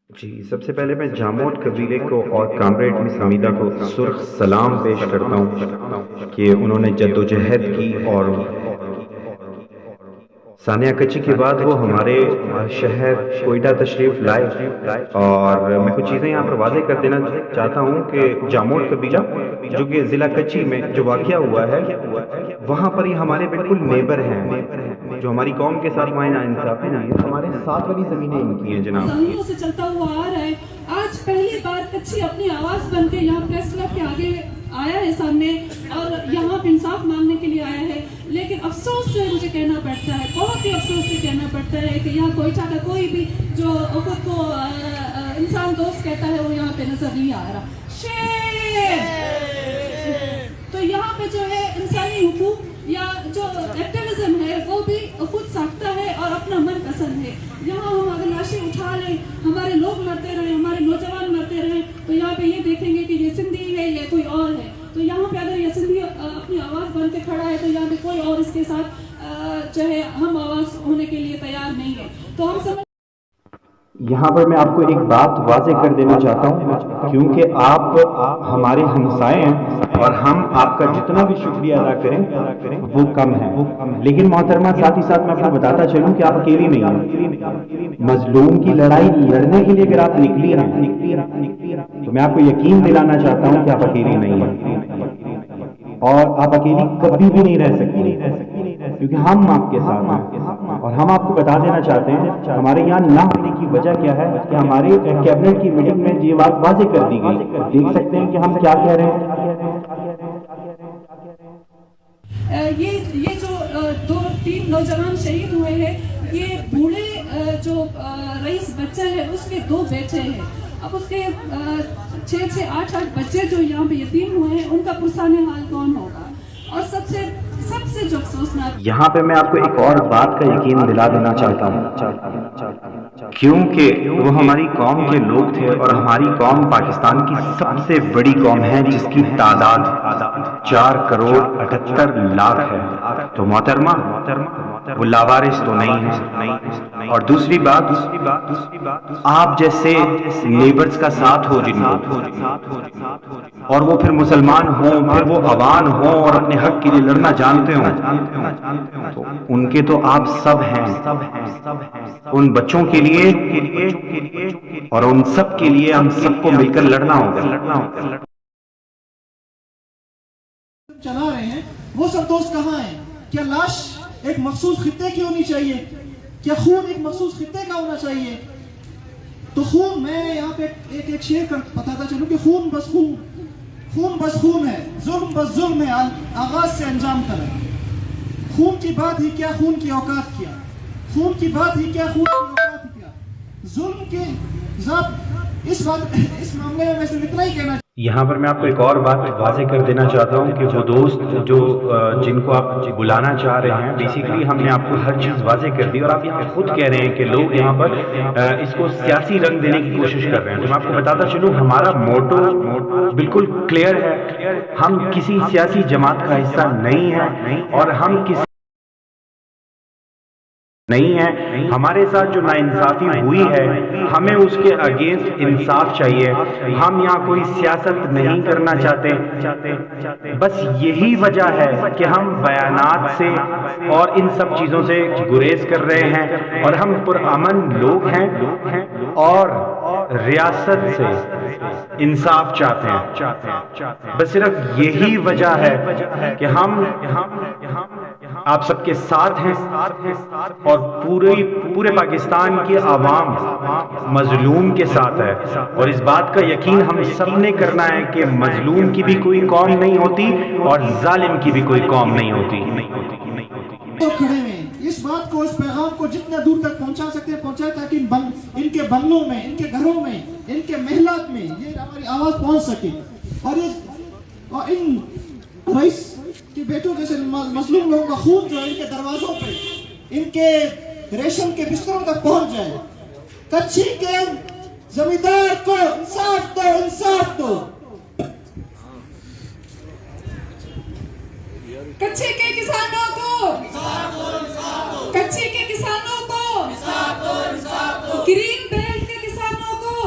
جی سب سے پہلے میں جاموٹ قبیلے کو اور کامریڈ مس حمیدہ کو سرخ سلام پیش کرتا ہوں کہ انہوں نے جد و جہد کی اور ثانیہ کچی کے بعد وہ ہمارے شہر کوئٹہ تشریف لائے، اور میں کچھ چیزیں یہاں پر واضح کر دینا چاہتا ہوں کہ جاموٹ قبیلہ جو کہ ضلع کچی میں جو واقعہ ہوا ہے وہاں پر یہ ہمارے بالکل نیبر ہیں، جو ہماری قوم کے ساتھ معائنہ انصاف ہے نا، یہ ہمارے ساتھ والی زمینیں ان کی ہیں جناب۔ زمینوں سے چلتا ہوا آ رہا ہے، آج پہلی بار کچی اپنی آواز بن کے یہاں پریس کلب کے آگے آیا ہے سامنے، اور یہاں پہ انصاف مانگنے کے لیے آیا ہے۔ لیکن افسوس سے مجھے کہنا پڑتا ہے، بہت ہی افسوس سے کہنا پڑتا ہے کہ یہاں کوئٹہ کا کوئی بھی جو خود کو انسان دوست کہتا ہے وہ یہاں پہ نظر نہیں آ رہا۔ تو یہاں پہ جو ہے انسانی حقوق یا جو ایکٹیویزم ہے وہ بھی خود ساختہ ہے اور اپنا من پسند ہے۔ یہاں ہم اگر لاشیں اٹھا لیں، ہمارے لوگ مرتے رہے، ہمارے نوجوان مرتے رہے، تو یہاں پہ یہ دیکھیں گے کہ یہ سندھی ہے یا کوئی اور ہے۔ تو یہاں پہ اگر یہ سندھی اپنی آواز بن کے کھڑا ہے تو یہاں پہ کوئی اور اس کے ساتھ جو ہے ہم آواز ہونے کے لیے تیار نہیں ہے۔ تو ہم سمجھ یہاں پر میں آپ کو ایک بات واضح کر دینا چاہتا ہوں، کیونکہ آپ ہمارے ہمسائے ہیں اور ہم آپ کا جتنا بھی شکریہ ادا کریں وہ کم ہے، لیکن محترمہ ساتھ ہی ساتھ میں آپ کو بتاتا چلوں کہ آپ اکیلی نہیں ہیں۔ مظلوم کی لڑائی لڑنے کے لیے اگر آپ نکلی ہیں تو میں آپ کو یقین دلانا چاہتا ہوں کہ آپ اکیلی نہیں ہیں، اور آپ اکیلی کبھی بھی نہیں رہ سکتی، کیونکہ ہم آپ کے ساتھ ہیں۔ اور ہم آپ کو بتا دینا چاہتے ہیں ہمارے یہاں نہ ہونے کی وجہ کیا ہے کہ ہماری کیبنٹ کی میٹنگ میں یہ بات واضح کر دی گئی۔ دیکھ سکتے ہیں کہ ہم کیا کہہ رہے ہیں۔ یہ جو 2-3 نوجوان شہید ہوئے ہیں، یہ بوڑھے جو رئیس بچہ ہے اس کے 2 بیٹے ہیں۔ اب اس کے 6-8 بچے جو یہاں پہ یتیم ہوئے ہیں ان کا پرسان حال کون ہوگا؟ اور سب سے جو افسوسناک، یہاں پہ میں آپ کو ایک اور بات کا یقین دلا دینا چاہتا ہوں، کیونکہ وہ ہماری قوم کے لوگ تھے، اور ہماری قوم پاکستان کی سب سے بڑی قوم ہے جس کی تعداد 4,78,00,000 ہے۔ تو محترمہ وہ لاوارث تو نہیں ہے۔ اور دوسری بات، آپ جیسے نیبرز کا ساتھ ہو جن کو، اور وہ پھر مسلمان ہوں، پھر وہ عوام ہوں اور اپنے حق کے لیے لڑنا جانتے ہوں، تو ان کے تو آپ سب ہیں۔ ان بچوں کے لیے اور ان سب کے لیے ہم سب کو مل کر لڑنا ہوگا۔ چلا رہے ہیں وہ سب دوست کہاں ہیں؟ کیا لاش ایک مخصوص خطے کی ہونی چاہیے؟ کیا خون ایک مخصوص خطے کا ہونا چاہیے؟ تو خون، میں یہاں پہ ایک شعر کر بتاتا چلوں کہ خون بس خون، خون بس خون ہے، ظلم بس ظلم ہے، آغاز سے انجام تک۔ خون کی بات ہی کیا، خون کی اوقات کیا، خون کی بات ہی کیا، خون کی اوقات کیا، ظلم کے ذات اس معاملے میں صرف اتنا ہی کہنا۔ یہاں پر میں آپ کو ایک اور بات واضح کر دینا چاہتا ہوں کہ وہ دوست جو جن کو آپ بلانا چاہ رہے ہیں، بیسیکلی ہم نے آپ کو ہر چیز واضح کر دی، اور آپ یہاں خود کہہ رہے ہیں کہ لوگ یہاں پر اس کو سیاسی رنگ دینے کی کوشش کر رہے ہیں۔ تو میں آپ کو بتاتا چلوں ہمارا موٹو بالکل کلیئر ہے، ہم کسی سیاسی جماعت کا حصہ نہیں ہیں، اور ہم کسی نہیں ہے۔ ہمارے ساتھ جو ناانصافی ہوئی ہے ہمیں اس کے اگینسٹ انصاف چاہیے۔ ہم یہاں کوئی سیاست نہیں کرنا چاہتے، بس یہی وجہ ہے کہ ہم بیانات سے اور ان سب چیزوں سے گریز کر رہے ہیں، اور ہم پرامن لوگ ہیں اور ریاست سے انصاف چاہتے ہیں۔ بس صرف یہی وجہ ہے کہ ہم آپ سب کے ساتھ ہیں، اور پورے پاکستان کی عوام مظلوم کے ساتھ ہے، اور اس بات کا یقین ہم سب نے کرنا ہے کہ مظلوم کی بھی کوئی قوم نہیں ہوتی اور ظالم کی بھی کوئی قوم نہیں ہوتی۔ تو کھڑے ہیں اس بات کو، اس پیغام کو جتنا دور تک پہنچا سکتے ہیں پہنچائے، تاکہ ان کے بنگلوں میں، ان کے گھروں میں، ان کے محلات میں یہ ہماری آواز پہنچ سکے، اور ان رئیس کے بیٹوں جیسے مظلوم لوگوں کا خون جو ان کے دروازوں پہ، ان کے ریشم کے بستروں تک پہنچ جائے۔ کچھی کے زمیندار کو انصاف دو، انصاف دو۔ کچھی کے کسانوں کو، کچھی کے کسانوں کو، گرین بیلٹ کے کسانوں کو،